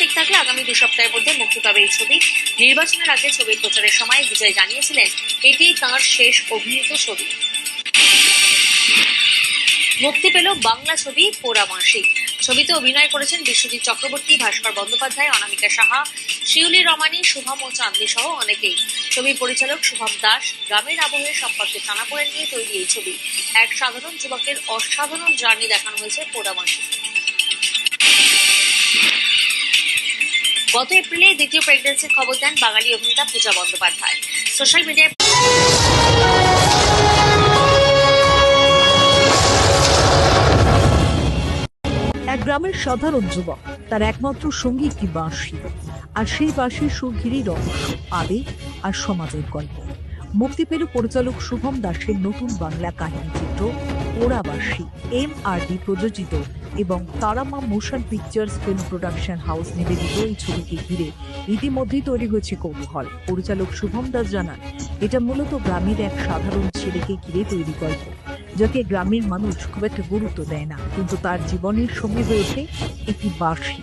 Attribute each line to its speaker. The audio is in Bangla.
Speaker 1: ঠিক থাকলে আগামী 2 সপ্তাহের মধ্যে মুক্তি পাবে এই ছবি। নির্বাচনের আগে ছবির প্রচারের সময় বিজয় জানিয়েছিলেন এটি তাঁর শেষ অভিনীত ছবি। মুক্তি পেল বাংলা ছবি পোড়ামাসি। ছবিতে অভিনয় করেছেন বিশ্বজিৎ চক্রবর্তী, ভাস্কর বন্দ্যোপাধ্যায়, অনামিকা সাহা, শিউলি রমানী, শুভম ও চাঁদনি সহ অনেকেই। ছবির পরিচালক শুভম দাস। গ্রামের আবহের সম্পর্কে টানাপোড়েন নিয়ে তৈরি এই ছবি। এক সাধারণ যুবকের অসাধারণ জার্নি দেখানো হয়েছে পোড়ামাসি। গত এপ্রিলে দ্বিতীয় প্রেগন্যান্সির খবর দেন বাঙালি অভিনেতা পূজা বন্দ্যোপাধ্যায়। সোশ্যাল মিডিয়ায়
Speaker 2: এক গ্রামের সাধারণ যুবক, তার একমাত্র সঙ্গী একটি বাঁশি, আর সেই বাঁশির সুর ঘিরেই রহস্য, আবেগ আর সমাজের গল্প। মুক্তি পেল পরিচালক শুভম দাসের নতুন বাংলা কাহিনী চিত্র পোড়াবাসি। MRD প্রযোজিত এবং Tara Maa motion pictures film production house নিবেদিত এই ছবিকে ঘিরে ইতিমধ্যেই তৈরি হয়েছে কৌতূহল। পরিচালক শুভম দাস জানান, এটা মূলত গ্রামের এক সাধারণ ছেলেকে ঘিরে তৈরি গল্প, যাকে গ্রামের মানুষ খুব একটা গুরুত্ব দেয় না, কিন্তু তার জীবনের সঙ্গী হয়ে ওঠে একটি বাঁশি।